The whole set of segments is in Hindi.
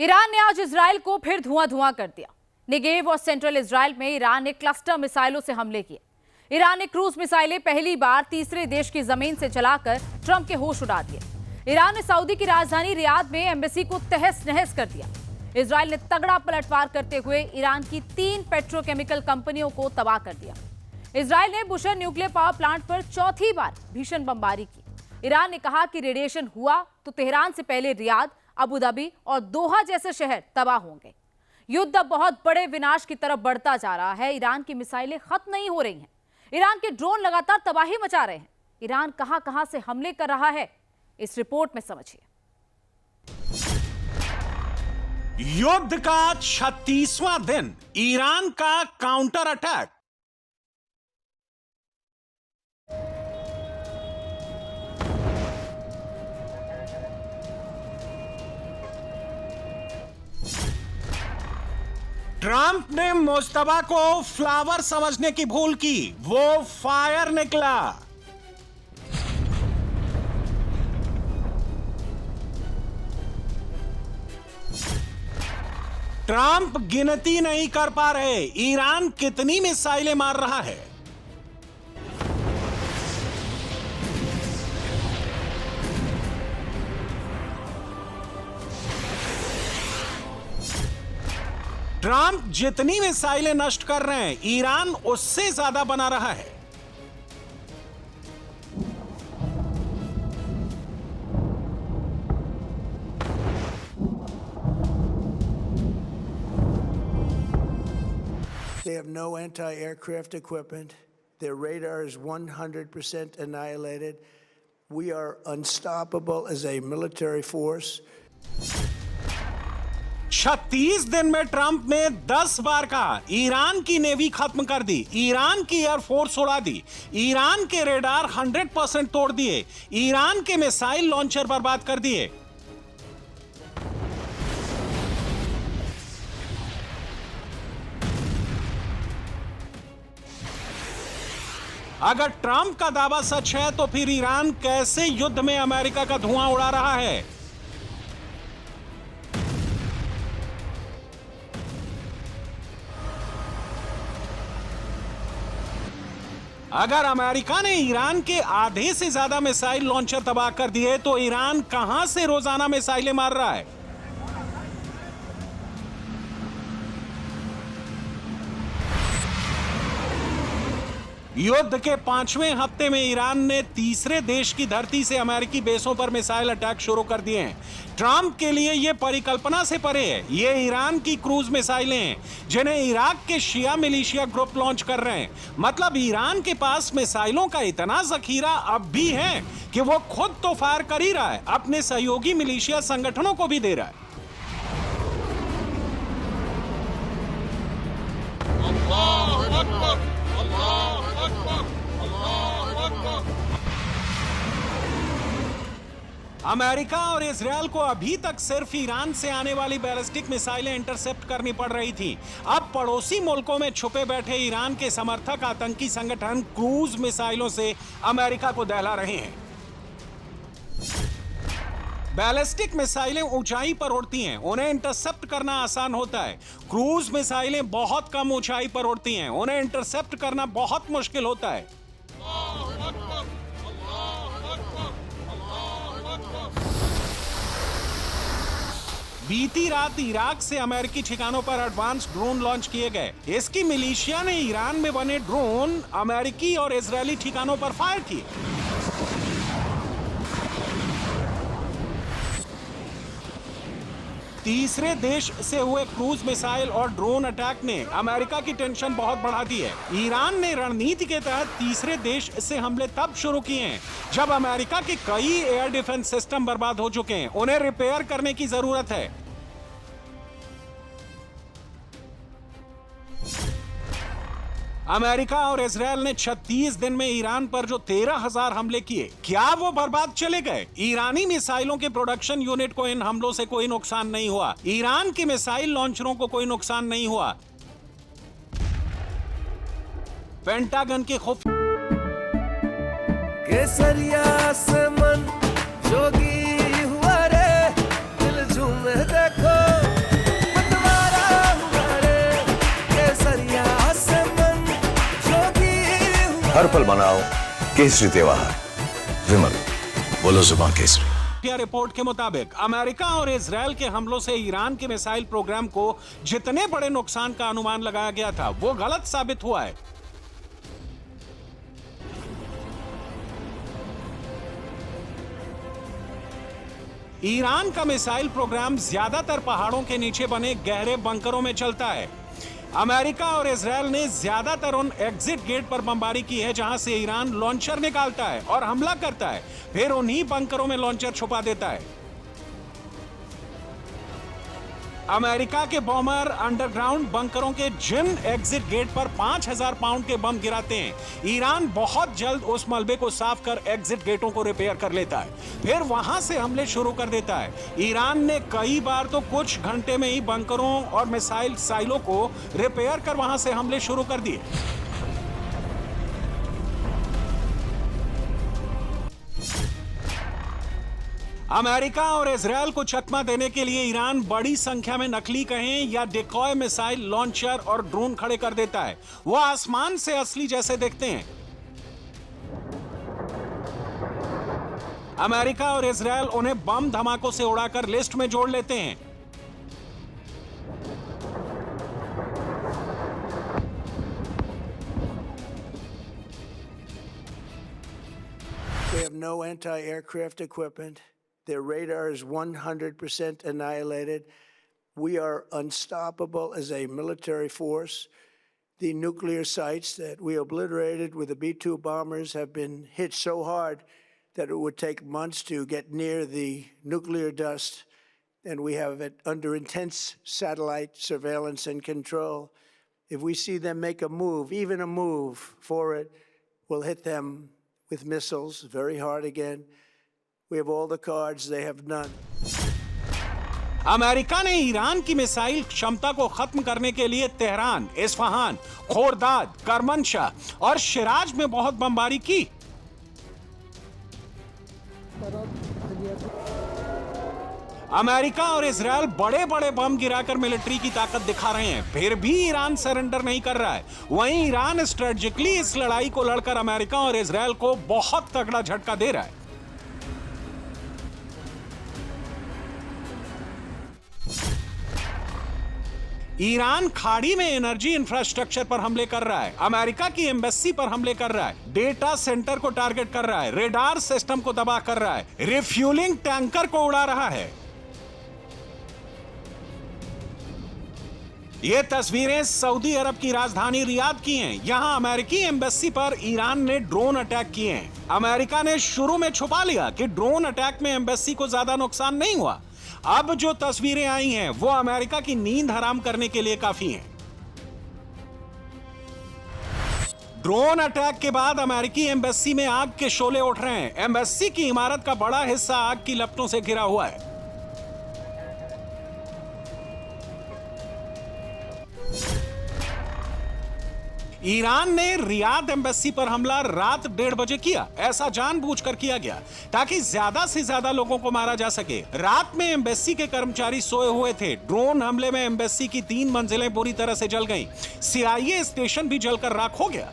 ईरान ने आज इजराइल को फिर धुआं धुआं कर दिया। नेगेव और सेंट्रल इजराइल में ईरान ने क्लस्टर मिसाइलों से हमले किए। ईरान ने क्रूज मिसाइलें पहली बार तीसरे देश की जमीन से चलाकर ट्रंप के होश उड़ा दिए। ईरान ने सऊदी की राजधानी रियाद में एम्बेसी को तहस नहस कर दिया। इजराइल ने तगड़ा पलटवार करते हुए ईरान की 3 पेट्रोकेमिकल कंपनियों को तबाह कर दिया। इजराइल ने बुशर न्यूक्लियर पावर प्लांट पर चौथी बार भीषण बमबारी की। ईरान ने कहा कि रेडिएशन हुआ तो तेहरान से पहले रियाद, अबू धाबी और दोहा जैसे शहर तबाह होंगे। युद्ध अब बहुत बड़े विनाश की तरफ बढ़ता जा रहा है। ईरान की मिसाइलें खत्म नहीं हो रही हैं। ईरान के ड्रोन लगातार तबाही मचा रहे हैं। ईरान कहां-कहां से हमले कर रहा है, इस रिपोर्ट में समझिए। युद्ध का 36वां दिन, ईरान का काउंटर अटैक। ट्रंप ने मुस्तफा को फ्लावर समझने की भूल की, वो फायर निकला। ट्रंप गिनती नहीं कर पा रहे ईरान कितनी मिसाइलें मार रहा है। ट्रंप जितनी मिसाइलें नष्ट कर रहे हैं, ईरान उससे ज्यादा बना रहा है। They have no anti-aircraft equipment. Their radar is 100% annihilated. We are unstoppable as a military force. 36 दिन में ट्रंप ने 10 बार कहा ईरान की नेवी खत्म कर दी, ईरान की एयरफोर्स उड़ा दी, ईरान के रेडार 100% तोड़ दिए, ईरान के मिसाइल लॉन्चर बर्बाद कर दिए। अगर ट्रंप का दावा सच है तो फिर ईरान कैसे युद्ध में अमेरिका का धुआं उड़ा रहा है? अगर अमेरिका ने ईरान के आधे से ज्यादा मिसाइल लॉन्चर तबाह कर दिए तो ईरान कहां से रोजाना मिसाइलें मार रहा है? युद्ध के 5वें हफ्ते में ईरान ने तीसरे देश की धरती से अमेरिकी बेसों पर मिसाइल अटैक शुरू कर दिए हैं। ट्रंप के लिए यह परिकल्पना से परे है। ये ईरान की क्रूज मिसाइलें हैं जिन्हें इराक के शिया मिलिशिया ग्रुप लॉन्च कर रहे हैं। मतलब ईरान के पास मिसाइलों का इतना जखीरा अब भी है कि वो खुद तो फायर कर ही रहा है, अपने सहयोगी मिलिशिया संगठनों को भी दे रहा है। अमेरिका और इजरायल को अभी तक सिर्फ ईरान से आने वाली बैलिस्टिक मिसाइलें इंटरसेप्ट करनी पड़ रही थी। अब पड़ोसी मुल्कों में छुपे बैठे ईरान के समर्थक आतंकी संगठन क्रूज मिसाइलों से अमेरिका को दहला रहे हैं। बैलिस्टिक मिसाइलें ऊंचाई पर उड़ती हैं, उन्हें इंटरसेप्ट करना आसान होता है। क्रूज मिसाइलें बहुत कम ऊंचाई पर उड़ती हैं, उन्हें इंटरसेप्ट करना बहुत मुश्किल होता है। बीती रात इराक से अमेरिकी ठिकानों पर एडवांस ड्रोन लॉन्च किए गए। इसकी मिलिशिया ने ईरान में बने ड्रोन अमेरिकी और इजरायली ठिकानों पर फायर किए। तीसरे देश से हुए क्रूज मिसाइल और ड्रोन अटैक ने अमेरिका की टेंशन बहुत बढ़ा दी है। ईरान ने रणनीति के तहत तीसरे देश से हमले तब शुरू किए हैं जब अमेरिका के कई एयर डिफेंस सिस्टम बर्बाद हो चुके हैं, उन्हें रिपेयर करने की जरूरत है। अमेरिका और इजरायल ने 36 दिन में ईरान पर जो 13,000 हमले किए, क्या वो बर्बाद चले गए? ईरानी मिसाइलों के प्रोडक्शन यूनिट को इन हमलों से कोई नुकसान नहीं हुआ। ईरान के मिसाइल लॉन्चरों को कोई नुकसान नहीं हुआ। पेंटागन के खुफ केसरिया से मन जोगी हुआ रे, दिल झूमे देखो। हर पल मनाओ केसरी त्योहार। विमल, बोलो जुबान केसरी। मीडिया रिपोर्ट के मुताबिक अमेरिका और इजराइल के हमलों से ईरान के मिसाइल प्रोग्राम को जितने बड़े नुकसान का अनुमान लगाया गया था वो गलत साबित हुआ है। ईरान का मिसाइल प्रोग्राम ज्यादातर पहाड़ों के नीचे बने गहरे बंकरों में चलता है। अमेरिका और इजराइल ने ज्यादातर उन एग्जिट गेट पर बमबारी की है जहां से ईरान लॉन्चर निकालता है और हमला करता है, फिर उन्हीं बंकरों में लॉन्चर छुपा देता है। अमेरिका के बॉमर अंडरग्राउंड बंकरों के जिन एग्जिट गेट पर 5000 पाउंड के बम गिराते हैं, ईरान बहुत जल्द उस मलबे को साफ कर एग्जिट गेटों को रिपेयर कर लेता है, फिर वहां से हमले शुरू कर देता है। ईरान ने कई बार तो कुछ घंटे में ही बंकरों और मिसाइल साइलों को रिपेयर कर वहां से हमले शुरू कर दिए। अमेरिका और इजराइल को चकमा देने के लिए ईरान बड़ी संख्या में नकली कहें या डिकॉय मिसाइल लॉन्चर और ड्रोन खड़े कर देता है। वो आसमान से असली जैसे दिखते हैं। अमेरिका और इजराइल उन्हें बम धमाकों से उड़ाकर लिस्ट में जोड़ लेते हैं। They have no anti-aircraft equipment. Their radar is 100% annihilated. We are unstoppable as a military force. The nuclear sites that we obliterated with the B-2 bombers have been hit so hard that it would take months to get near the nuclear dust, and we have it under intense satellite surveillance and control. If we see them make a move, even a move for it, we'll hit them with missiles very hard again. We have all the cards, they have none. America ने ईरान की मिसाइल क्षमता को खत्म करने के लिए तेहरान, इस्फहान, खोरदाद, करमनशाह और शिराज में बहुत बमबारी की। अमेरिका और इजराइल बड़े बड़े बम गिराकर मिलिट्री की ताकत दिखा रहे हैं, फिर भी ईरान सरेंडर नहीं कर रहा है। वहीं ईरान स्ट्रेटेजिकली इस लड़ाई को लड़कर अमेरिका और इजराइल को बहुत तगड़ा झटका दे रहा है। ईरान खाड़ी में एनर्जी इंफ्रास्ट्रक्चर पर हमले कर रहा है, अमेरिका की एम्बेसी पर हमले कर रहा है, डेटा सेंटर को टारगेट कर रहा है, रेडार सिस्टम को तबाह कर रहा है, रिफ्यूलिंग टैंकर को उड़ा रहा है। ये तस्वीरें सऊदी अरब की राजधानी रियाद की हैं। यहां अमेरिकी एम्बेसी पर ईरान ने ड्रोन अटैक किए हैं। अमेरिका ने शुरू में छुपा लिया कि ड्रोन अटैक में एम्बेसी को ज्यादा नुकसान नहीं हुआ। अब जो तस्वीरें आई हैं वो अमेरिका की नींद हराम करने के लिए काफी हैं। ड्रोन अटैक के बाद अमेरिकी एम्बेसी में आग के शोले उठ रहे हैं। एम्बेसी की इमारत का बड़ा हिस्सा आग की लपटों से घिरा हुआ है। ईरान ने रियाद एम्बेसी पर हमला रात 1:30 बजे किया। ऐसा जानबूझकर किया गया ताकि ज्यादा से ज्यादा लोगों को मारा जा सके। रात में एम्बेसी के कर्मचारी सोए हुए थे। ड्रोन हमले में एम्बेसी की 3 मंजिलें बुरी तरह से जल गईं। CIA स्टेशन भी जलकर राख हो गया।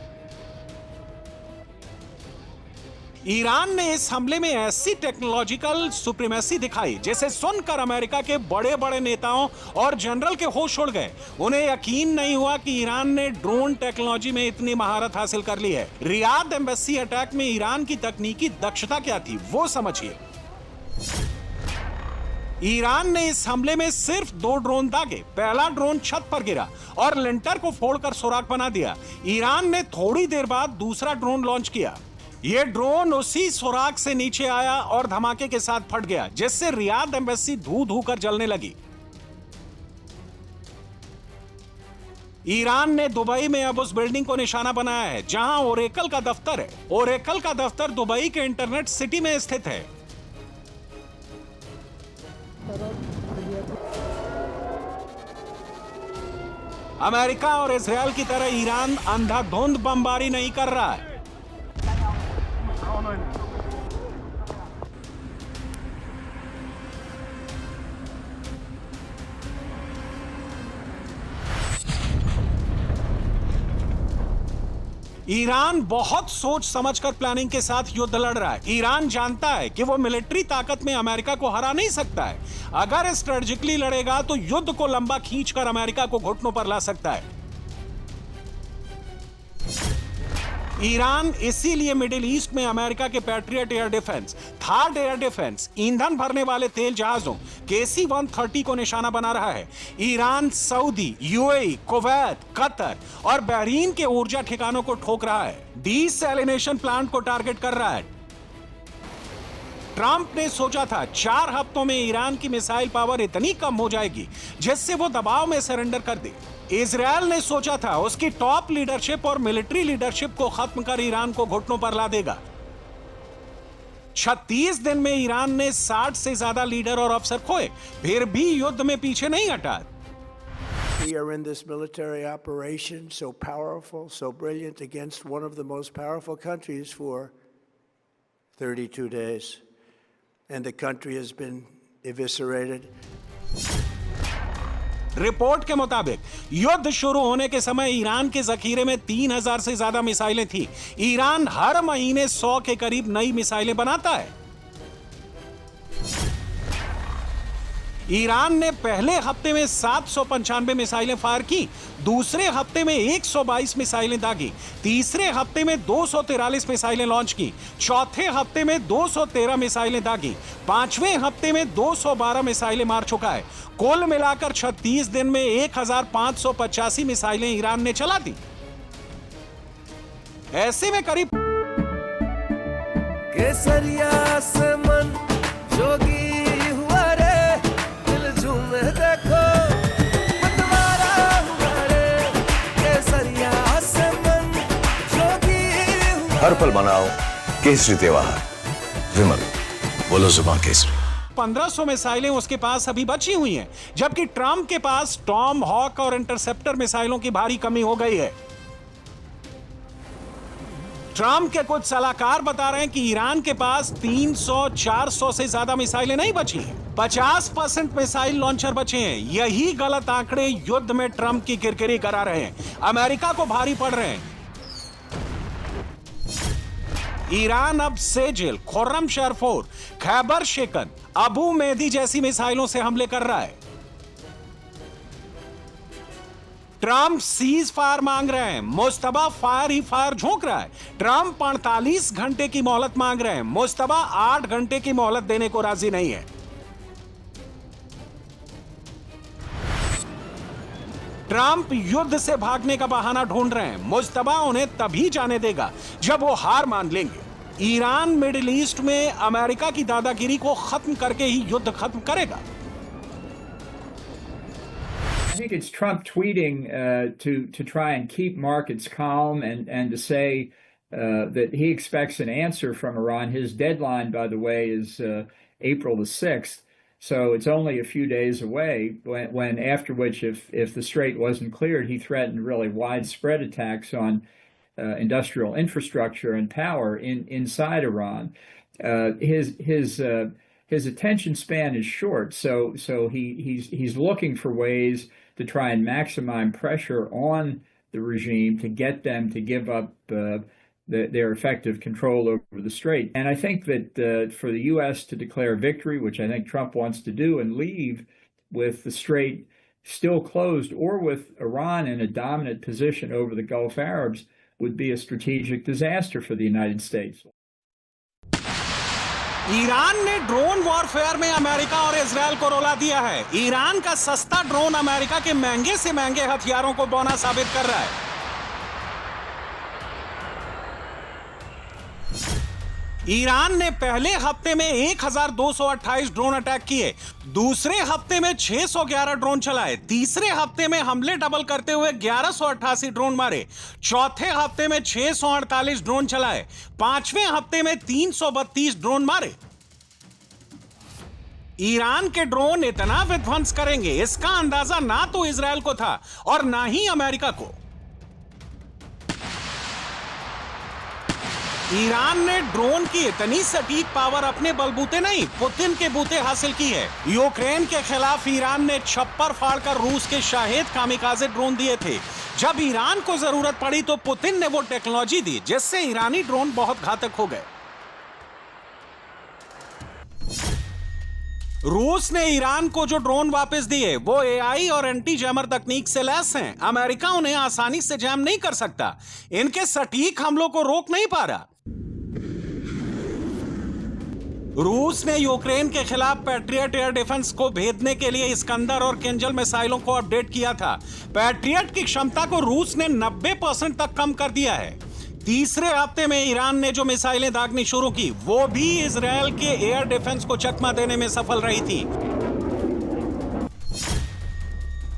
ईरान ने इस हमले में ऐसी टेक्नोलॉजिकल सुप्रीमेसी दिखाई जिसे सुनकर अमेरिका के बड़े बड़े नेताओं और जनरल के होश उड़ गए। उन्हें यकीन नहीं हुआ कि ईरान ने ड्रोन टेक्नोलॉजी में इतनी महारत हासिल कर ली है। रियाद एम्बेसी अटैक में ईरान की तकनीकी दक्षता क्या थी वो समझिए। ईरान ने इस हमले में सिर्फ 2 ड्रोन दागे। पहला ड्रोन छत पर गिरा और लिंटर को फोड़कर सुराग बना दिया। ईरान ने थोड़ी देर बाद दूसरा ड्रोन लॉन्च किया। यह ड्रोन उसी सुराग से नीचे आया और धमाके के साथ फट गया, जिससे रियाद एम्बेसी धू धू कर जलने लगी। ईरान ने दुबई में अब उस बिल्डिंग को निशाना बनाया है जहां ओरेकल का दफ्तर है। ओरेकल का दफ्तर दुबई के इंटरनेट सिटी में स्थित है। अमेरिका और इजराइल की तरह ईरान अंधाधुंध बमबारी नहीं कर रहा है। ईरान बहुत सोच समझकर प्लानिंग के साथ युद्ध लड़ रहा है। ईरान जानता है कि वो मिलिट्री ताकत में अमेरिका को हरा नहीं सकता है। अगर स्ट्रेटेजिकली लड़ेगा तो युद्ध को लंबा खींचकर अमेरिका को घुटनों पर ला सकता है। ईरान इसीलिए मिडिल ईस्ट में अमेरिका के patriot air defence, third air defence, ईंधन भरने वाले तेल जहाजों KC-130 को निशाना बना रहा है। Iran Saudi, UAE, Kuwait, Qatar और बहरीन के ऊर्जा ठिकानों को ठोक रहा है। डीसैलिनेशन प्लांट को टारगेट कर रहा है। ट्रंप ने सोचा था 4 हफ्तों में ईरान की मिसाइल पावर इतनी कम हो जाएगी जिससे वो दबाव में सरेंडर कर दे। इजरायल ने सोचा था उसकी टॉप लीडरशिप और मिलिट्री लीडरशिप को खत्म कर ईरान को घुटनों पर ला देगा। 36 दिन में ईरान ने 60 से ज्यादा लीडर और अफसर खोए, फिर भी युद्ध में पीछे नहीं हटा। We are in this military operation, so powerful, so brilliant, against one of the most powerful countries for 32 days. And the country has been eviscerated. Report के मुताबिक युद्ध शुरू होने के समय ईरान के जखीरे में 3000 से ज्यादा मिसाइलें थी। ईरान हर महीने 100 के करीब नई मिसाइलें बनाता है। ईरान ने पहले हफ्ते में 795 मिसाइलें फायर की, दूसरे हफ्ते में 122 मिसाइलें दागी, तीसरे हफ्ते में 243 मिसाइलें लॉन्च की, चौथे हफ्ते में 213 मिसाइलें दागी, पांचवें हफ्ते में 212 मिसाइलें मार चुका है। कुल मिलाकर 36 दिन में 1585 मिसाइलें ईरान ने चला दी। ऐसे में करीब केसरिया से मन जोगी हुआ रे, दिल झूमे देखो मतवारा हुआ रे, केसरिया से मन जोगी हुआ। हर पल मनाओ केसरी त्योहार। विमल, बोलो जुबान केसरी। 1500 मिसाइलें उसके पास अभी बची हुई हैं, जबकि ट्रंप के पास टॉम हॉक और इंटरसेप्टर मिसाइलों की भारी कमी हो गई है। ट्रंप के कुछ सलाहकार बता रहे हैं कि ईरान के पास 300-400 से ज्यादा मिसाइलें नहीं बची हैं। 50% मिसाइल लॉन्चर बचे हैं। यही गलत आंकड़े युद्ध में ट्रंप की किरकिरी करा रहे हैं, अमेरिका को भारी पड़ रहे हैं। ईरान अब सेजिल, खुर्रम शरफोर, खैबर शेकन, अबू मेहदी जैसी मिसाइलों से हमले कर रहा है। ट्रंप सीज फायर मांग रहे हैं, मुस्तबा फायर ही फायर झोंक रहा है। ट्रंप 48 घंटे की मोहलत मांग रहे हैं, मुस्तबा 8 घंटे की मोहलत देने को राजी नहीं है। ट्रंप युद्ध से भागने का बहाना ढूंढ रहे हैं, मुस्तबा उन्हें तभी जाने देगा जब वो हार मान लेंगे। ईरान मिडिल ईस्ट में अमेरिका की दादागिरी को खत्म करके ही युद्ध खत्म करेगा। I think it's Trump tweeting to try and keep markets calm and to say that he expects an answer from Iran. His deadline, by the way, is April the 6th. So it's only a few days away when after which, if the strait wasn't cleared, he threatened really widespread attacks on industrial infrastructure and power inside Iran. His attention span is short, so he's looking for ways to try and maximize pressure on the regime to get them to give up their effective control over the strait. And I think that for the U.S. to declare victory, which I think Trump wants to do, and leave with the strait still closed or with Iran in a dominant position over the Gulf Arabs would be a strategic disaster for the United States. Iran ने ड्रोन वॉरफेयर में अमेरिका और इजरायल को रुला दिया है। ईरान का सस्ता ड्रोन अमेरिका के महंगे से महंगे हथियारों को बौना साबित कर रहा है। ईरान ने पहले हफ्ते में 1228 ड्रोन अटैक किए, दूसरे हफ्ते में 611 ड्रोन चलाए, तीसरे हफ्ते में हमले डबल करते हुए 1188 ड्रोन मारे, चौथे हफ्ते में 648 ड्रोन चलाए, पांचवें हफ्ते में 332 ड्रोन मारे। ईरान के ड्रोन इतना विध्वंस करेंगे, इसका अंदाजा ना तो इजरायल को था और ना ही अमेरिका को। ईरान ने ड्रोन की इतनी सटीक पावर अपने बलबूते नहीं, पुतिन के बूते हासिल की है। यूक्रेन के खिलाफ ईरान ने छप्पर फाड़कर रूस के शाहेद कामिकाजे ड्रोन दिए थे, जब ईरान को जरूरत पड़ी तो पुतिन ने वो टेक्नोलॉजी दी जिससे ईरानी ड्रोन बहुत घातक हो गए। रूस ने ईरान को जो ड्रोन वापस दिए वो एआई और एंटी जैमर तकनीक से लैस हैं। अमेरिका उन्हें आसानी से जैम नहीं कर सकता। इनके सटीक हमलों को रोक नहीं पा रहा। रूस ने यूक्रेन के खिलाफ पैट्रियट एयर डिफेंस को भेदने के लिए इस्कंदर और किंजल मिसाइलों को अपडेट किया था। पैट्रियट की क्षमता को रूस ने 90% तक कम कर दिया है। तीसरे हफ्ते में ईरान ने जो मिसाइलें दागनी शुरू की वो भी इजरायल के एयर डिफेंस को चकमा देने में सफल रही थी।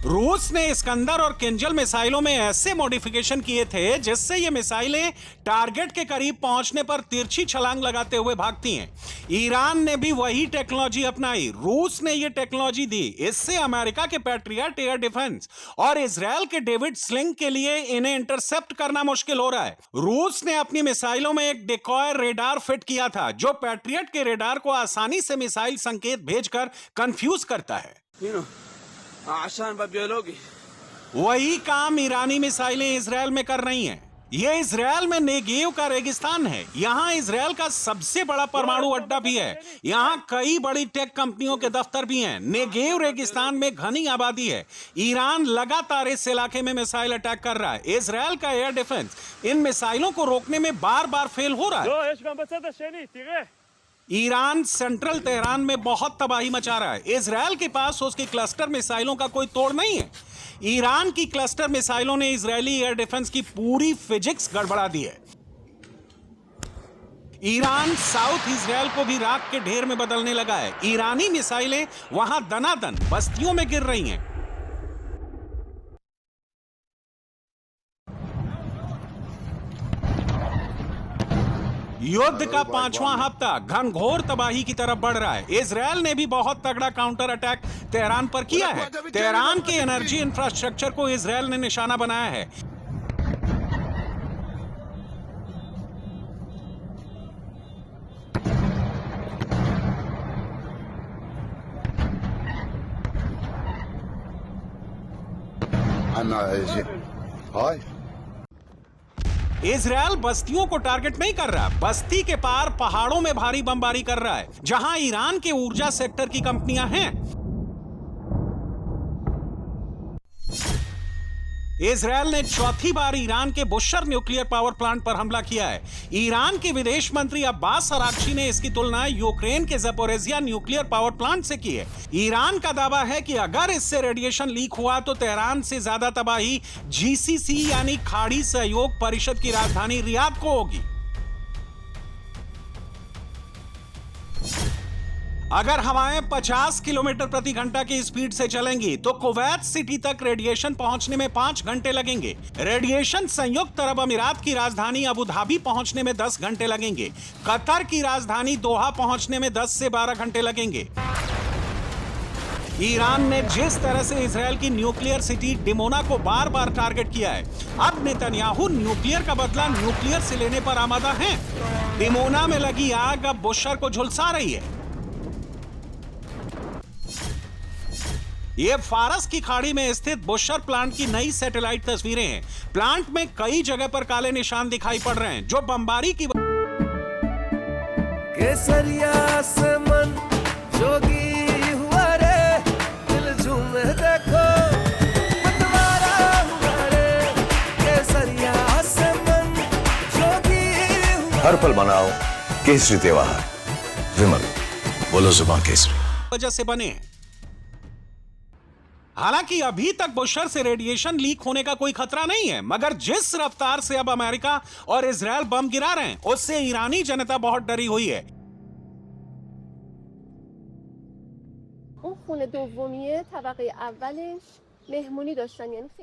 रूस ने इस्कंदर और किंजल मिसाइलों में ऐसे मॉडिफिकेशन किए थे जिससे ये मिसाइलें टारगेट के करीब पहुंचने पर तिरछी छलांग लगाते हुए भागती हैं। ईरान ने भी वही टेक्नोलॉजी अपनाई। रूस ने ये टेक्नोलॉजी दी। इससे अमेरिका के पैट्रियट एयर डिफेंस और इजरायल के डेविड स्लिंग के लिए इन्हें इंटरसेप्ट करना मुश्किल हो रहा है। रूस ने अपनी मिसाइलों में एक डिकॉय रेडार फिट किया था जो पैट्रियट के रेडार को आसानी से मिसाइल संकेत भेजकर कंफ्यूज करता है। वही काम ईरानी मिसाइलें इजरायल में कर रही हैं। ये इजरायल में नेगेव का रेगिस्तान है। यहाँ इजरायल का सबसे बड़ा परमाणु अड्डा भी है। यहाँ कई बड़ी टेक कंपनियों के दफ्तर भी हैं। नेगेव रेगिस्तान में घनी आबादी है। ईरान लगातार इस इलाके में मिसाइल अटैक कर रहा है। इजरायल का एयर डिफेंस इन मिसाइलों को रोकने में बार बार फेल हो रहा है। ईरान सेंट्रल तेहरान में बहुत तबाही मचा रहा है। इजरायल के पास उसकी क्लस्टर मिसाइलों का कोई तोड़ नहीं है। ईरान की क्लस्टर मिसाइलों ने इजरायली एयर डिफेंस की पूरी फिजिक्स गड़बड़ा दी है। ईरान साउथ इजरायल को भी राख के ढेर में बदलने लगा है। ईरानी मिसाइलें वहां दनादन बस्तियों में गिर रही हैं। युद्ध का 5वां हफ्ता घनघोर तबाही की तरफ बढ़ रहा है। इजरायल ने भी बहुत तगड़ा काउंटर अटैक तेहरान पर किया है। तेहरान के एनर्जी इंफ्रास्ट्रक्चर को इजरायल ने निशाना बनाया है। Hi. इजरायल बस्तियों को टारगेट नहीं कर रहा। बस्ती के पार पहाड़ों में भारी बमबारी कर रहा है जहां ईरान के ऊर्जा सेक्टर की कंपनियां हैं। इजरायल ने चौथी बार ईरान के बुशर न्यूक्लियर पावर प्लांट पर हमला किया है। ईरान के विदेश मंत्री अब्बास अरागची ने इसकी तुलना यूक्रेन के ज़पोरिज़िया न्यूक्लियर पावर प्लांट से की है। ईरान का दावा है कि अगर इससे रेडिएशन लीक हुआ तो तेहरान से ज्यादा तबाही जीसीसी यानी खाड़ी सहयोग परिषद की राजधानी रियाद को होगी। अगर हवाएं 50 किलोमीटर प्रति घंटा की स्पीड से चलेंगी तो कुवैत सिटी तक रेडिएशन पहुंचने में 5 घंटे लगेंगे। रेडिएशन संयुक्त अरब अमीरात की राजधानी अबू धाबी पहुंचने में 10 घंटे लगेंगे। कतर की राजधानी दोहा पहुंचने में 10 से 12 घंटे लगेंगे। ईरान ने जिस तरह से इजरायल की न्यूक्लियर सिटी डिमोना को बार बार टारगेट किया है, अब नेतन्याहू न्यूक्लियर का बदला न्यूक्लियर से लेने पर आमादा हैं। डिमोना में लगी आग अब बुशर को झुलसा रही है। ये फारस की खाड़ी में स्थित बुशर प्लांट की नई सैटेलाइट तस्वीरें हैं। प्लांट में कई जगह पर काले निशान दिखाई पड़ रहे हैं जो बमबारी की केसरिया से मन जोगी हुआ रे, दिल झूमे देखो मतवारा हुआ रे। केसरिया से मन जोगी हुआ। हर पल मनाओ केसरी त्योहार। विमल, बोलो जुबान केसरी। वजह से बने हैं। हालांकि अभी तक बुशर से रेडिएशन लीक होने का कोई खतरा नहीं है, मगर जिस रफ्तार से अब अमेरिका और इजरायल बम गिरा रहे हैं उससे ईरानी जनता बहुत डरी हुई है।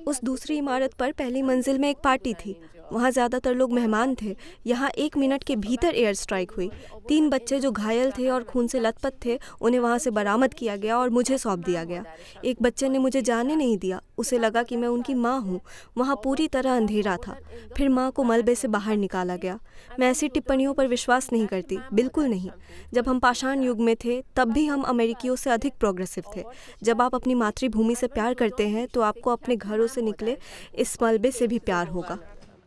उस दूसरी इमारत पर पहली मंजिल में एक पार्टी थी। वहाँ ज़्यादातर लोग मेहमान थे। यहाँ 1 मिनट के भीतर एयर स्ट्राइक हुई। 3 बच्चे जो घायल थे और खून से लथपथ थे उन्हें वहाँ से बरामद किया गया और मुझे सौंप दिया गया। एक बच्चे ने मुझे जाने नहीं दिया। उसे लगा कि मैं उनकी माँ हूँ। वहाँ पूरी तरह अंधेरा था। फिर माँ को मलबे से बाहर निकाला गया। मैं ऐसी टिप्पणियों पर विश्वास नहीं करती, बिल्कुल नहीं। जब हम पाषाण युग में थे तब भी हम अमेरिकियों से अधिक प्रोग्रेसिव थे। जब आप अपनी मातृभूमि से प्यार करते हैं तो आपको अपने घरों से निकले इस मलबे से भी प्यार होगा।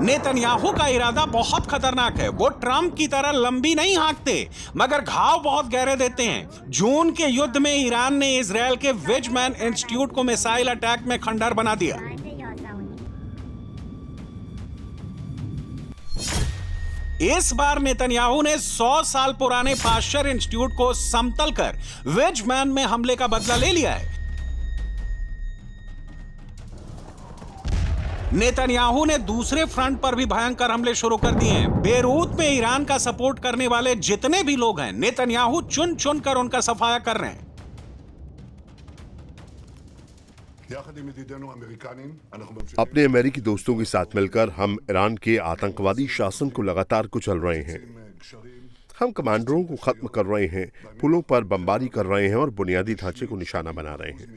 नेतन्याहू का इरादा बहुत खतरनाक है। वो ट्रंप की तरह लंबी नहीं हाँकते, मगर घाव बहुत गहरे देते हैं। जून के युद्ध में ईरान ने इजरायल के वेजमैन इंस्टीट्यूट को मिसाइल अटैक में खंडहर बना दिया। इस बार नेतन्याहू ने 100 साल पुराने पाश्चर इंस्टीट्यूट को समतल कर वेजमैन में हमले का बदला ले लिया है। नेतन्याहू ने दूसरे फ्रंट पर भी भयंकर हमले शुरू कर दिए हैं। बेरूत में ईरान का सपोर्ट करने वाले जितने भी लोग हैं, नेतन्याहू चुन चुन कर उनका सफाया कर रहे हैं। अपने अमेरिकी दोस्तों के साथ मिलकर हम ईरान के आतंकवादी शासन को लगातार कुचल रहे हैं। हम कमांडरों को खत्म कर रहे हैं, पुलों पर बमबारी कर रहे हैं और बुनियादी ढांचे को निशाना बना रहे हैं।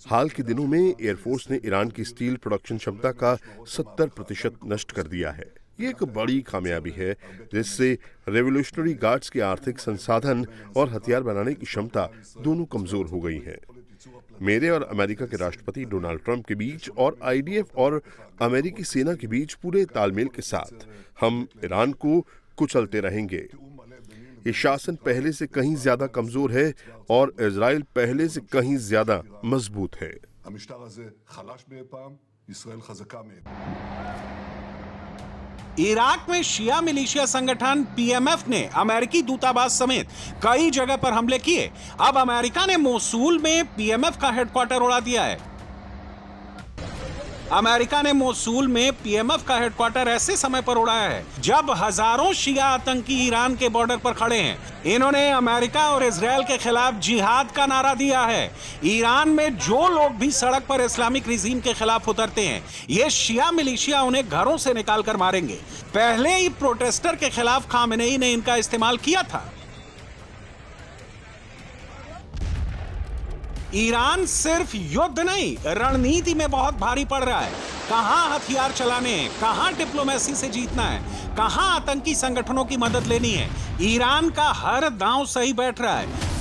हाल के दिनों में एयरफोर्स ने ईरान की स्टील प्रोडक्शन क्षमता का 70% नष्ट कर दिया है। ये एक बड़ी कामयाबी है, जिससे रेवोल्यूशनरी गार्ड्स के आर्थिक संसाधन और हथियार बनाने की क्षमता दोनों कमजोर हो गई है। मेरे और अमेरिका के राष्ट्रपति डोनाल्ड ट्रंप के बीच और आईडीएफ और अमेरिकी सेना के बीच पूरे तालमेल के साथ हम ईरान को कुचलते रहेंगे। ये शासन पहले से कहीं ज्यादा कमजोर है और इजराइल पहले से कहीं ज्यादा मजबूत है। इराक में शिया मिलिशिया संगठन पीएमएफ ने अमेरिकी दूतावास समेत कई जगह पर हमले किए। अब अमेरिका ने मोसूल में पीएमएफ का हेडक्वार्टर उड़ा दिया है। अमेरिका ने मोसूल में पीएमएफ का हेडक्वार्टर ऐसे समय पर उड़ाया है जब हजारों शिया आतंकी ईरान के बॉर्डर पर खड़े हैं। इन्होंने अमेरिका और इजरायल के खिलाफ जिहाद का नारा दिया है। ईरान में जो लोग भी सड़क पर इस्लामिक रिजीम के खिलाफ उतरते हैं, ये शिया मिलिशिया उन्हें घरों से निकाल कर मारेंगे। पहले ही प्रोटेस्टर के खिलाफ खामेनेई ने इनका इस्तेमाल किया था। ईरान सिर्फ युद्ध नहीं, रणनीति में बहुत भारी पड़ रहा है। कहां हथियार चलाने हैं, कहां डिप्लोमेसी से जीतना है, कहां आतंकी संगठनों की मदद लेनी है। ईरान का हर दांव सही बैठ रहा है।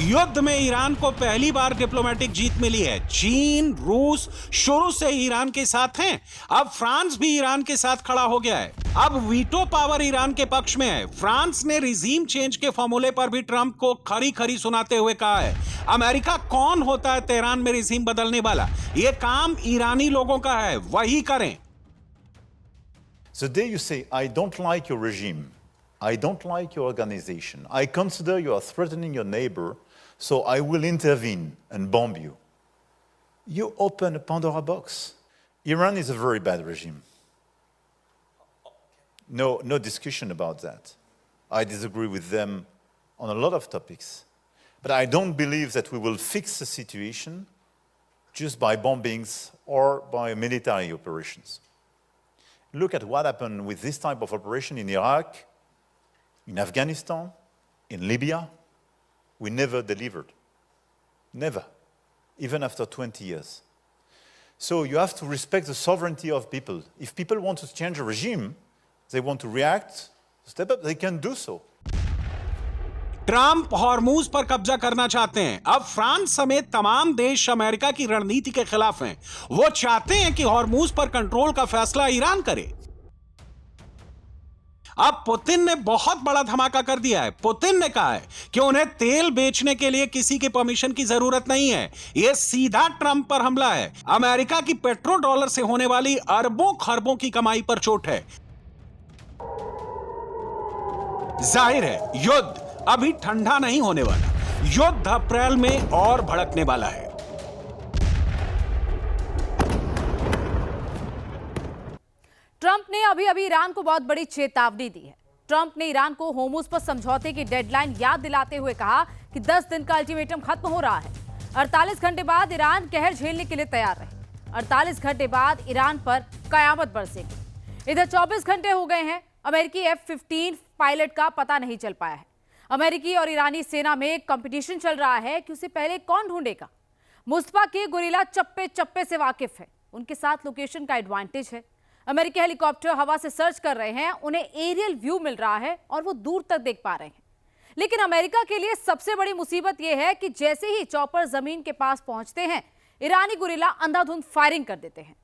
युद्ध में ईरान को पहली बार डिप्लोमेटिक जीत मिली है। चीन, रूस शुरू से ईरान के साथ हैं। अब फ्रांस भी ईरान के साथ खड़ा हो गया है। अब वीटो पावर ईरान के पक्ष में है। फ्रांस ने रिजीम चेंज के फॉर्मूले पर भी ट्रंप को खरी खरी सुनाते हुए कहा है, अमेरिका कौन होता है तेहरान में रिजीम बदलने वाला? यह काम ईरानी लोगों का है, वही करें। The day you say, I don't like your regime, I don't like your organization, I consider you are threatening your neighbor, so I will intervene and bomb you. You open a Pandora box. Iran is a very bad regime. No discussion about that. I disagree with them on a lot of topics. But I don't believe that we will fix the situation just by bombings or by military operations. Look at what happened with this type of operation in Iraq, in Afghanistan, in Libya. We never delivered. Never. Even after 20 years. So you have to respect the sovereignty of people. If people want to change a regime, they want to react, step up, they can do so. Trump Hormuz पर कब्जा करना चाहते हैं। अब फ्रांस समेत तमाम देश अमेरिका की रणनीति के खिलाफ हैं। वो चाहते हैं कि हॉर्मूज पर कंट्रोल का फैसला ईरान करे। अब पुतिन ने बहुत बड़ा धमाका कर दिया है। पुतिन ने कहा है कि उन्हें तेल बेचने के लिए किसी के परमिशन की जरूरत नहीं है। यह सीधा ट्रंप पर हमला है। अमेरिका की पेट्रो डॉलर से होने वाली अरबों खरबों की कमाई पर चोट है। जाहिर है युद्ध अभी ठंडा नहीं होने वाला। युद्ध अप्रैल में और भड़कने वाला है। ट्रंप ने अभी ईरान को बहुत बड़ी चेतावनी दी है। ट्रंप ने ईरान को होर्मुज पर समझौते की डेडलाइन याद दिलाते हुए कहा कि 10 दिन का अल्टीमेटम खत्म हो रहा है। 48 घंटे बाद ईरान कहर झेलने के लिए तैयार रहे। 48 घंटे बाद ईरान पर कयामत बरसेगी। इधर 24 घंटे हो गए हैं अमेरिकी F-15 पायलट का पता नहीं चल पाया है। अमेरिकी और ईरानी सेना में कंपटीशन चल रहा है कि उसे पहले कौन ढूंढेगा। मुस्तफा के गुरिल्ला चप्पे चप्पे से वाकिफ है, उनके साथ लोकेशन का एडवांटेज है। अमेरिकी हेलीकॉप्टर हवा से सर्च कर रहे हैं, उन्हें एरियल व्यू मिल रहा है और वो दूर तक देख पा रहे हैं। लेकिन अमेरिका के लिए सबसे बड़ी मुसीबत यह है कि जैसे ही चॉपर जमीन के पास पहुंचते हैं, ईरानी गुरिल्ला अंधाधुंध फायरिंग कर देते हैं।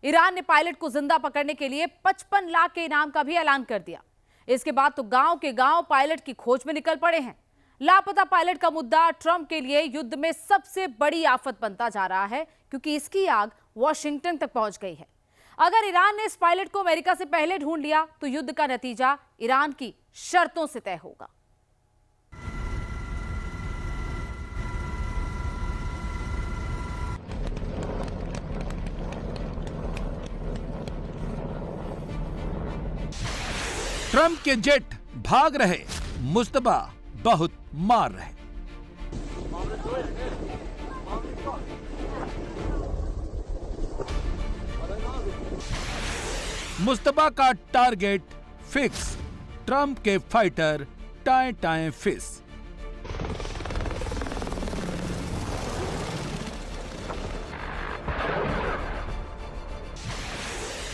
ईरान ने पायलट को जिंदा पकड़ने के लिए 55 लाख के इनाम का भी ऐलान कर दिया। इसके बाद तो गांव के गांव पायलट की खोज में निकल पड़े हैं। लापता पायलट का मुद्दा ट्रंप के लिए युद्ध में सबसे बड़ी आफत बनता जा रहा है, क्योंकि इसकी आग वॉशिंगटन तक पहुंच गई है। अगर ईरान ने इस पायलट को अमेरिका से पहले ढूंढ लिया तो युद्ध का नतीजा ईरान की शर्तों से तय होगा। ट्रंप के जेट भाग रहे, मुस्तफा बहुत मार रहे। मुस्तफा का टारगेट फिक्स, ट्रंप के फाइटर टाए टाए फिस।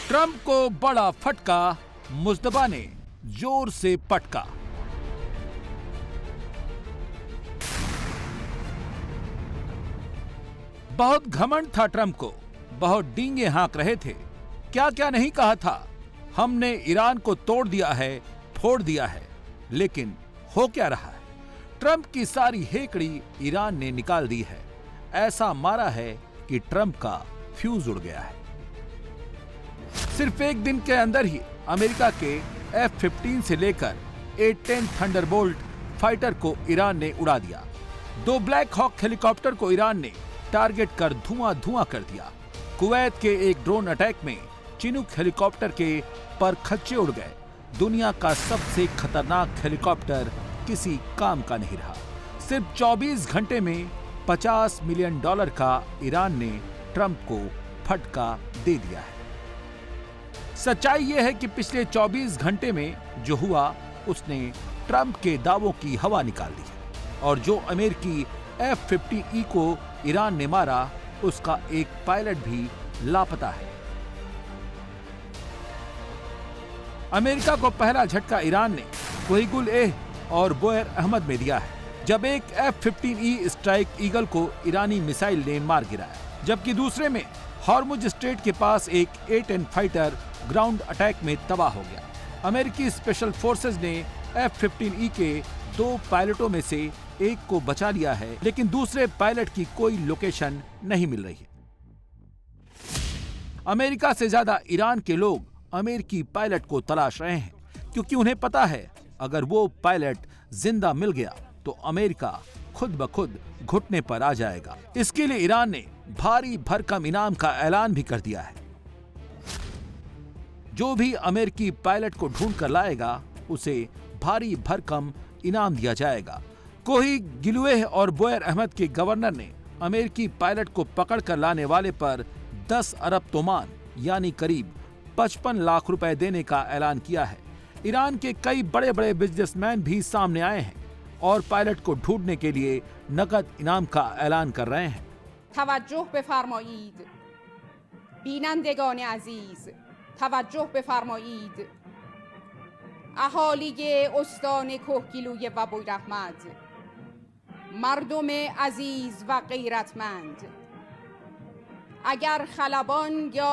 ट्रंप को बड़ा फटका, मुस्तफा ने जोर से पटका। बहुत घमंड था ट्रंप को, बहुत डींगे हाँक रहे थे। क्या क्या नहीं कहा था, हमने ईरान को तोड़ दिया है, फोड़ दिया है, लेकिन हो क्या रहा है? ट्रंप की सारी हेकड़ी ईरान ने निकाल दी है। ऐसा मारा है कि ट्रंप का फ्यूज उड़ गया है। सिर्फ एक दिन के अंदर ही अमेरिका के F-15 से लेकर A-10 थंडरबोल्ट फाइटर को ईरान ने उड़ा दिया। 2 ब्लैक हॉक हेलीकॉप्टर को ईरान ने टारगेट कर धुआं धुआं कर दिया। कुवैत के एक ड्रोन अटैक में चिनूक हेलीकॉप्टर के पर खच्चे उड़ गए। दुनिया का सबसे खतरनाक हेलीकॉप्टर किसी काम का नहीं रहा। सिर्फ 24 घंटे में $50 मिलियन का ईरान ने ट्रंप को फटका दे दिया है। सच्चाई यह है कि पिछले 24 घंटे में जो हुआ उसने ट्रंप के दावों की हवा निकाल दी है। और जो अमेरिकी F-15E को ईरान ने मारा, उसका एक पायलट भी लापता है। अमेरिका को पहला झटका ईरान ने कोहिगुल एह और बोयर अहमद में दिया है, जब एक F-15E स्ट्राइक ईगल को ईरानी मिसाइल ने मार गिराया, जबकि दूसरे में हॉर्मुज स्ट्रेट के पास एक A-10 फाइटर ग्राउंड अटैक में तबाह हो गया। अमेरिकी स्पेशल फोर्सेज ने F-15E के 2 पायलटों में से एक को बचा लिया है, लेकिन दूसरे पायलट की कोई लोकेशन नहीं मिल रही है। अमेरिका से ज्यादा ईरान के लोग अमेरिकी पायलट को तलाश रहे हैं, क्योंकि उन्हें पता है अगर वो पायलट जिंदा मिल गया तो अमेरिका खुद ब खुद घुटने पर आ जाएगा। इसके लिए ईरान ने भारी भरकम इनाम का ऐलान भी कर दिया है। जो भी अमेरिकी पायलट को ढूंढ कर लाएगा उसे भारी भरकम इनाम दिया जाएगा। कोही गिलुएह और बोयर अहमद के गवर्नर ने अमेरिकी पायलट को पकड़ कर लाने वाले पर 10 अरब तोमान यानी करीब 55 लाख रुपए देने का ऐलान किया है। ईरान के कई बड़े बड़े बिजनेसमैन भी सामने आए हैं और पायलट को ढूंढने के लिए नकद इनाम का ऐलान कर रहे हैं। तवज्जोह बफरमाईद, बीनंदगान अजीज, तवज्जोह बफरमाईद। अहाली उस्तान कोहगिलूय व बोयरहमद, मर्दम अजीज व गैरतमंद, अगर खलबान या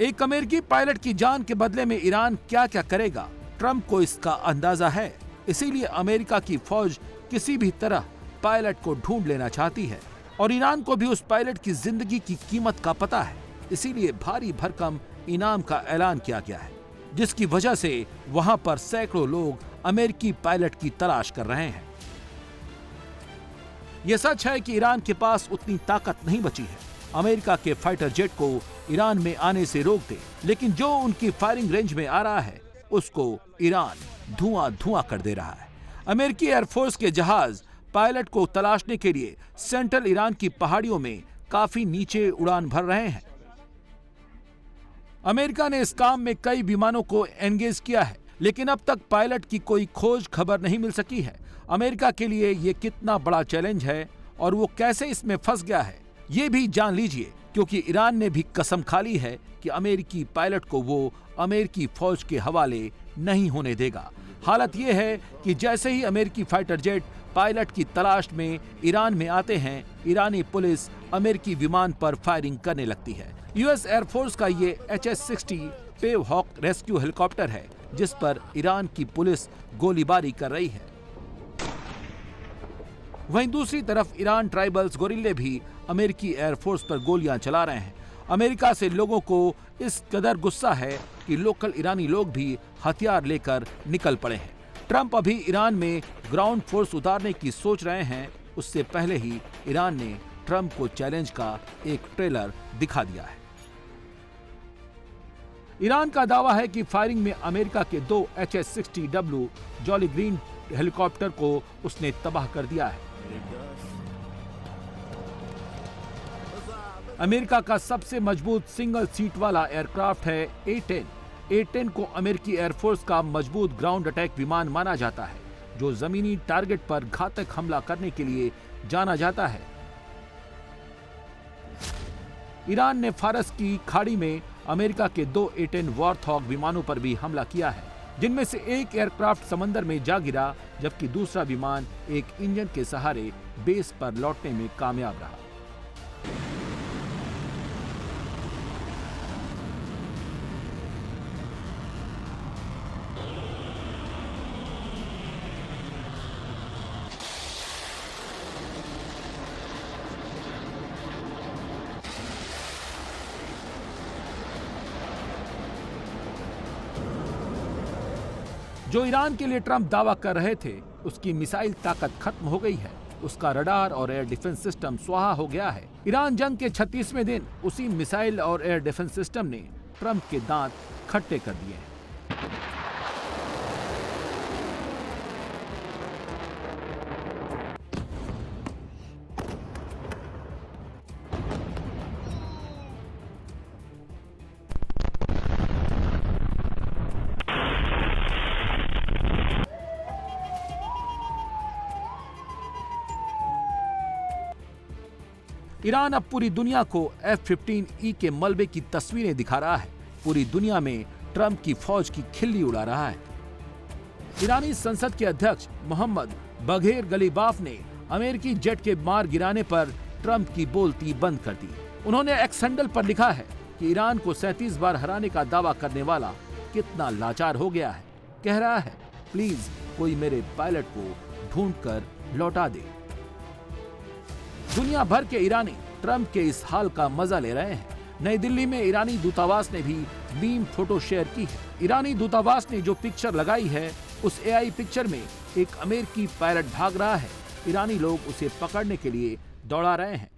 एक अमेरिकी पायलट की जान के बदले में ईरान क्या क्या करेगा, ट्रंप को इसका अंदाजा है। इसीलिए अमेरिका की फौज किसी भी तरह पायलट को ढूंढ लेना चाहती है और ईरान को भी उस पायलट की जिंदगी की कीमत का पता है। इसीलिए भारी भरकम इनाम का ऐलान किया गया है, जिसकी वजह से वहां पर सैकड़ों लोग अमेरिकी पायलट की तलाश कर रहे हैं। यह सच है कि ईरान के पास उतनी ताकत नहीं बची है अमेरिका के फाइटर जेट को ईरान में आने से रोक दे, लेकिन जो उनकी फायरिंग रेंज में आ रहा है उसको ईरान धुआं धुआं कर दे रहा है। अमेरिकी एयरफोर्स के जहाज पायलट को तलाशने के लिए सेंट्रल ईरान की पहाड़ियों में काफी नीचे उड़ान भर रहे हैं। अमेरिका ने इस काम में कई विमानों को एंगेज किया है, लेकिन अब तक पायलट की कोई खोज खबर नहीं मिल सकी है। अमेरिका के लिए ये कितना बड़ा चैलेंज है और वो कैसे इसमें फंस गया है, ये भी जान लीजिए, क्योंकि ईरान ने भी कसम खा ली है कि अमेरिकी पायलट को वो अमेरिकी फौज के हवाले नहीं होने देगा। हालत ये है कि जैसे ही अमेरिकी फाइटर जेट पायलट की तलाश में ईरान में आते हैं, ईरानी पुलिस अमेरिकी विमान पर फायरिंग करने लगती है। यूएस एयरफोर्स का ये HS-60 pave hoc rescue helicopter है, जिस पर ईरान की पुलिस गोलीबारी कर रही है। वहीं दूसरी तरफ ईरान ट्राइबल्स गोरिल्ले भी अमेरिकी एयरफोर्स पर गोलियां चला रहे हैं। अमेरिका से लोगों को इस कदर गुस्सा है कि लोकल ईरानी लोग भी हथियार लेकर निकल पड़े हैं। ट्रंप अभी ईरान में ग्राउंड फोर्स उतारने की सोच रहे हैं। उससे पहले ही ईरान ने ट्रंप को चैलेंज का एक ट्रेलर दिखा दिया है। ईरान का दावा है कि फायरिंग में अमेरिका के 2 HS-60W जॉली ग्रीन हेलीकॉप्टर को उसने तबाह कर दिया है। अमेरिका का सबसे मजबूत सिंगल सीट वाला एयरक्राफ्ट है A-10। A-10 को अमेरिकी एयरफोर्स का मजबूत ग्राउंड अटैक विमान माना जाता है, जो जमीनी टारगेट पर घातक हमला करने के लिए जाना जाता है। ईरान ने फारस की खाड़ी में अमेरिका के 2 A-10 वॉरथॉग विमानों पर भी हमला किया है, जिनमें से एक एयरक्राफ्ट समंदर में जा गिरा, जबकि दूसरा विमान एक इंजन के सहारे बेस पर लौटने में कामयाब रहा। जो ईरान के लिए ट्रंप दावा कर रहे थे, उसकी मिसाइल ताकत खत्म हो गई है। उसका रडार और एयर डिफेंस सिस्टम स्वाहा हो गया है। ईरान जंग के 36वें दिन उसी मिसाइल और एयर डिफेंस सिस्टम ने ट्रंप के दांत खट्टे कर दिए हैं। ईरान अब पूरी दुनिया को F-15E के मलबे की तस्वीरें दिखा रहा है। पूरी दुनिया में ट्रंप की फौज की खिल्ली उड़ा रहा है। ईरानी संसद के अध्यक्ष मोहम्मद बघेर गलीबाफ ने अमेरिकी जेट के मार गिराने पर ट्रंप की बोलती बंद कर दी। उन्होंने एक्स हैंडल पर लिखा है कि ईरान को 37 बार हराने का दावा करने वाला कितना लाचार हो गया है। कह रहा है, प्लीज कोई मेरे पायलट को ढूंढकर लौटा दे। दुनिया भर के ईरानी ट्रंप के इस हाल का मजा ले रहे हैं। नई दिल्ली में ईरानी दूतावास ने भी मीम फोटो शेयर की है। ईरानी दूतावास ने जो पिक्चर लगाई है, उस AI पिक्चर में एक अमेरिकी पायलट भाग रहा है। ईरानी लोग उसे पकड़ने के लिए दौड़ा रहे हैं।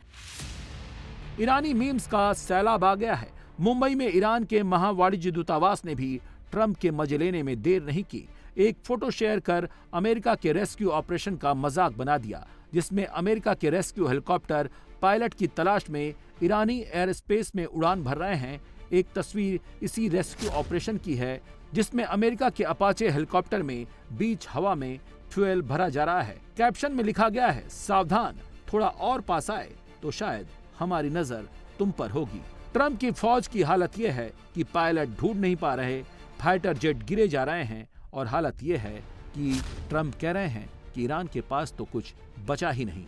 ईरानी मीम्स का सैलाब आ गया है। मुंबई में ईरान के महावाणिज्य दूतावास ने भी ट्रंप के मजे लेने में देर नहीं की। एक फोटो शेयर कर अमेरिका के रेस्क्यू ऑपरेशन का मजाक बना दिया, जिसमें अमेरिका के रेस्क्यू हेलीकॉप्टर पायलट की तलाश में ईरानी एयर स्पेस में उड़ान भर रहे हैं। एक तस्वीर इसी रेस्क्यू ऑपरेशन की है, जिसमें अमेरिका के अपाचे हेलीकॉप्टर में बीच हवा में फ्यूल भरा जा रहा है। कैप्शन में लिखा गया है, सावधान, थोड़ा और पास आए तो शायद हमारी नजर तुम पर होगी। ट्रंप की फौज की हालत यह है कि पायलट ढूंढ नहीं पा रहे, फाइटर जेट गिरे जा रहे हैं, और हालत यह है कि ट्रंप कह रहे हैं कि ईरान के पास तो कुछ बचा ही नहीं।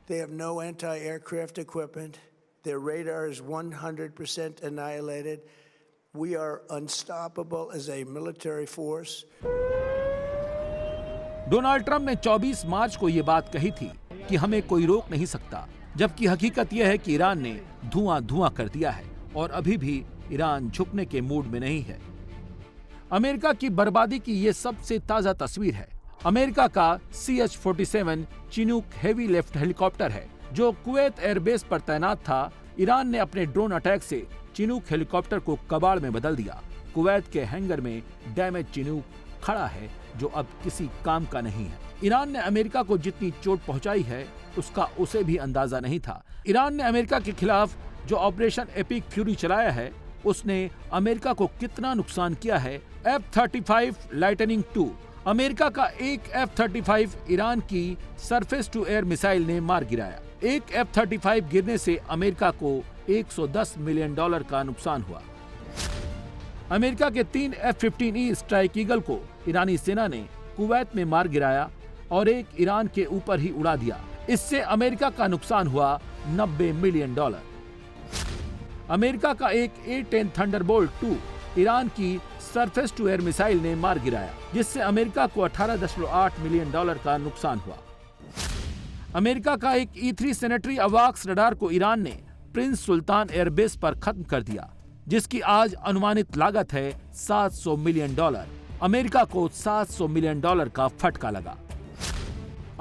They have no anti-aircraft equipment. Their radar is 100% annihilated. We are unstoppable as a military force. Donald Trump ने 24 मार्च को ये बात कही थी कि हमें कोई रोक नहीं सकता, जबकि हकीकत यह है कि ईरान ने धुआं धुआं कर दिया है और अभी भी ईरान झुकने के मूड में नहीं है। अमेरिका की बर्बादी की ये सबसे ताजा तस्वीर है। अमेरिका का CH-47 Chinook heavy lift helicopter है, जो कुवैत एयरबेस पर तैनात था। ईरान ने अपने ड्रोन अटैक से चिनूक हेलीकॉप्टर को कबाड़ में बदल दिया। कुवैत के हैंगर में डैमेज चिनूक खड़ा है जो अब किसी काम का नहीं है। ईरान ने अमेरिका को जितनी चोट पहुंचाई है उसका उसे भी अंदाजा नहीं था। ईरान ने अमेरिका के खिलाफ जो ऑपरेशन एपिक फ्यूरी चलाया है उसने अमेरिका को कितना नुकसान किया है। F-35 लाइटनिंग 2 अमेरिका का एक F-35 ईरान की सरफेस टू एयर मिसाइल ने मार गिराया। एक F-35 गिरने से अमेरिका को $110 मिलियन का नुकसान हुआ। अमेरिका के 3 F-15E स्ट्राइक ईगल को ईरानी सेना ने कुवैत में मार गिराया और एक ईरान के ऊपर ही उड़ा दिया। इससे अमेरिका का नुकसान हुआ $90 मिलियन। अमेरिका का एक A-10 थंडरबोल्ट 2 ईरान की सरफेस टू एयर मिसाइल ने मार गिराया, जिससे अमेरिका को $18.8 मिलियन का नुकसान हुआ। अमेरिका का एक E-3 सेनेटरी अवाक्स रडार को ईरान ने प्रिंस सुल्तान एयरबेस पर खत्म कर दिया, जिसकी आज अनुमानित लागत है $700 मिलियन। अमेरिका को $700 मिलियन का फटका लगा।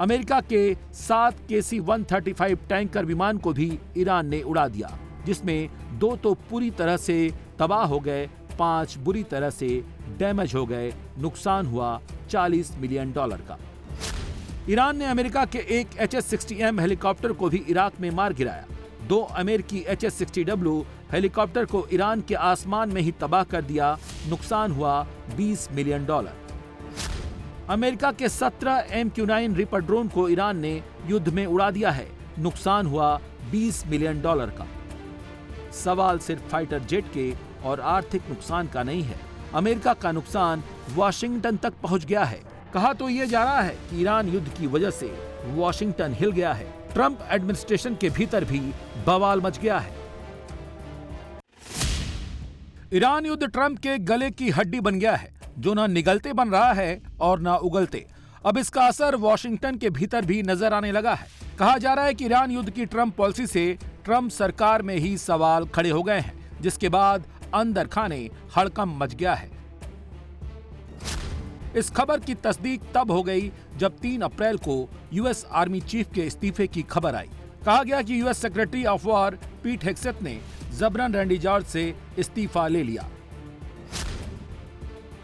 अमेरिका के 7 KC-135 टैंकर विमान को भी ईरान ने उड़ा दिया, जिसमें 2 तो पूरी तरह से तबाह हो गए, 5 बुरी तरह से डैमेज हो गए। नुकसान हुआ $40 मिलियन का। ईरान ने अमेरिका के एक HS-60M हेलीकॉप्टर को भी इराक में मार गिराया। 2 अमेरिकी HS-60W हेलीकॉप्टर को ईरान के आसमान में ही तबाह कर दिया। नुकसान हुआ $20 मिलियन। अमेरिका के 17 MQ-9 रिपर ड्रोन को ईरान ने युद्ध में उड़ा दिया है। नुकसान हुआ $20 मिलियन का। सवाल सिर्फ फाइटर जेट के और आर्थिक नुकसान का नहीं है। अमेरिका का नुकसान वाशिंगटन तक पहुंच गया है। कहा तो यह जा रहा है कि ईरान युद्ध की वजह से वाशिंगटन हिल गया है। ट्रंप एडमिनिस्ट्रेशन के भीतर भी बवाल मच गया है। ईरान युद्ध ट्रंप के गले की हड्डी बन गया है, जो ना निगलते बन रहा है और ना उगलते। अब इसका असर वॉशिंगटन के भीतर भी नजर आने लगा है। कहा जा रहा है कि ईरान युद्ध की ट्रंप पॉलिसी से ट्रंप सरकार में ही सवाल खड़े हो गए हैं, जिसके बाद अंदर खाने हड़कंप मच गया है। इस खबर की तस्दीक तब हो गई जब 3 अप्रैल को यूएस आर्मी चीफ के इस्तीफे की खबर आई। कहा गया कि यूएस सेक्रेटरी ऑफ वॉर पीट हेग्सेथ ने जबरन रैंडी जॉर्ज से इस्तीफा ले लिया।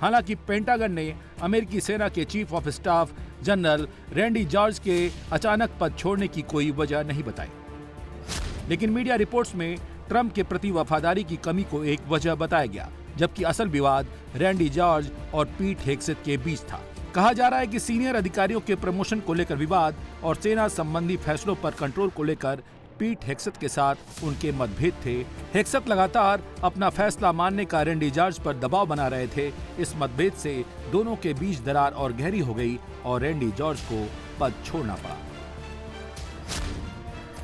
हालांकि पेंटागन ने अमेरिकी सेना के chief of staff general Randy George के अचानक पद छोड़ने की कोई वजह नहीं बताई, लेकिन मीडिया रिपोर्ट्स में ट्रंप के प्रति वफादारी की कमी को एक वजह बताया गया, जबकि असल विवाद रैंडी जॉर्ज और पीट हेग्सेथ के बीच था। कहा जा रहा है कि सीनियर अधिकारियों के प्रमोशन को लेकर विवाद और सेना संबंधी फैसलों पर कंट्रोल को लेकर पीट हेग्सेथ के साथ उनके मतभेद थे। हेग्सेथ लगातार अपना फैसला मानने का रैंडी जॉर्ज पर दबाव बना रहे थे। इस मतभेद से दोनों के बीच दरार और गहरी हो गई और रैंडी जॉर्ज को पद छोड़ना पड़ा।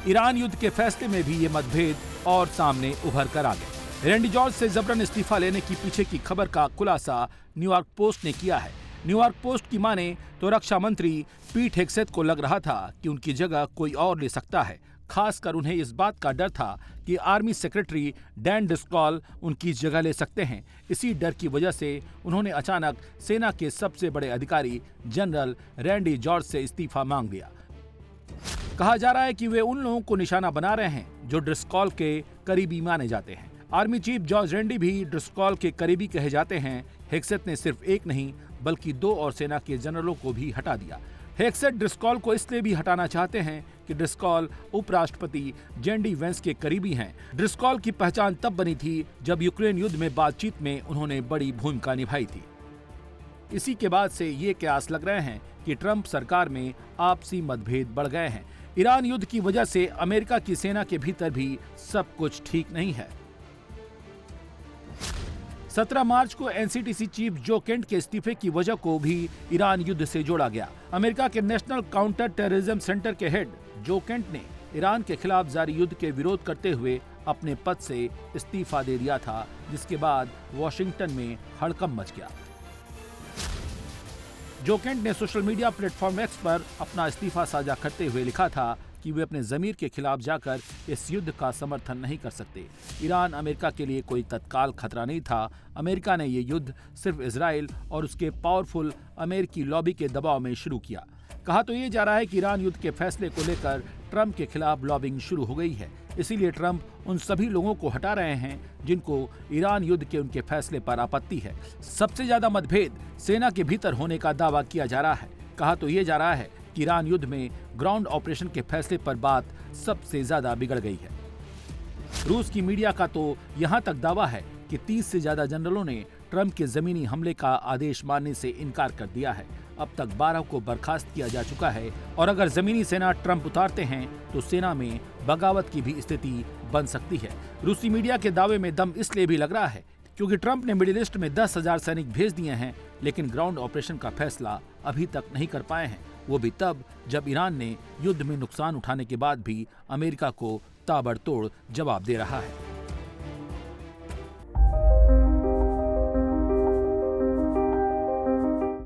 ईरान युद्ध के फैसले में भी ये मतभेद और सामने उभर कर आ गए। रैंडी जॉर्ज से जबरन इस्तीफा लेने की पीछे की खबर का खुलासा न्यूयॉर्क पोस्ट ने किया है। न्यूयॉर्क पोस्ट की माने तो रक्षा मंत्री पीट हेग्सेथ को लग रहा था कि उनकी जगह कोई और ले सकता है। खासकर उन्हें इस बात का डर था कि आर्मी सेक्रेटरी डैन डिस्कॉल उनकी जगह ले सकते हैं। इसी डर की वजह से उन्होंने अचानक सेना के सबसे बड़े अधिकारी जनरल रैंडी जॉर्ज से इस्तीफा मांग लिया। कहा जा रहा है कि वे उन लोगों को निशाना बना रहे हैं जो ड्रिस्कॉल के करीबी माने जाते हैं। आर्मी चीफ जॉर्ज रैंडी भी ड्रिस्कॉल के करीबी कहे जाते हैं। हेग्सेथ ने सिर्फ एक नहीं बल्कि 2 और सेना के जनरलों को भी हटा दिया। हेग्सेथ ड्रिस्कॉल को इसलिए भी हटाना चाहते हैं कि ड्रिस्कॉल उपराष्ट्रपति जेडी वेंस के करीबी हैं। ड्रिस्कॉल की पहचान तब बनी थी जब यूक्रेन युद्ध में बातचीत में उन्होंने बड़ी भूमिका निभाई थी। इसी के बाद से ये कयास लग रहे हैं कि ट्रंप सरकार में आपसी मतभेद बढ़ गए हैं। ईरान युद्ध की वजह से अमेरिका की सेना के भीतर भी सब कुछ ठीक नहीं है। 17 मार्च को एनसीटीसी चीफ जो केंट के इस्तीफे की वजह को भी ईरान युद्ध से जोड़ा गया। अमेरिका के नेशनल काउंटर टेररिज्म सेंटर के हेड जो केंट ने ईरान के खिलाफ जारी युद्ध के विरोध करते हुए अपने पद से इस्तीफा दे दिया था, जिसके बाद वॉशिंगटन में हड़कंप मच गया। जो केंट ने सोशल मीडिया प्लेटफॉर्म एक्स पर अपना इस्तीफा साझा करते हुए लिखा था कि वे अपने ज़मीर के खिलाफ जाकर इस युद्ध का समर्थन नहीं कर सकते। ईरान अमेरिका के लिए कोई तत्काल खतरा नहीं था। अमेरिका ने ये युद्ध सिर्फ इजराइल और उसके पावरफुल अमेरिकी लॉबी के दबाव में शुरू किया। कहा तो ये जा रहा है कि ईरान युद्ध के फैसले को लेकर ट्रंप के खिलाफ लॉबिंग शुरू हो गई है, इसीलिए ट्रंप उन सभी लोगों को हटा रहे हैं जिनको ईरान युद्ध के उनके फैसले पर आपत्ति है। सबसे ज्यादा मतभेद सेना के भीतर होने का दावा किया जा रहा है। कहा तो ये जा रहा है कि ईरान युद्ध में ग्राउंड ऑपरेशन के फैसले पर बात सबसे ज्यादा बिगड़ गई है। रूस की मीडिया का तो यहां तक दावा है कि 30 से ज्यादा जनरलों ने ट्रंप के जमीनी हमले का आदेश मानने से इनकार कर दिया है। अब तक 12 को बर्खास्त किया जा चुका है और अगर जमीनी सेना ट्रंप उतारते हैं तो सेना में बगावत की भी स्थिति बन सकती है। रूसी मीडिया के दावे में दम इसलिए भी लग रहा है क्योंकि ट्रंप ने मिडिल ईस्ट में 10,000 सैनिक भेज दिए हैं, लेकिन ग्राउंड ऑपरेशन का फैसला अभी तक नहीं कर पाए हैं, वो भी तब जब ईरान ने युद्ध में नुकसान उठाने के बाद भी अमेरिका को ताबड़तोड़ जवाब दे रहा है।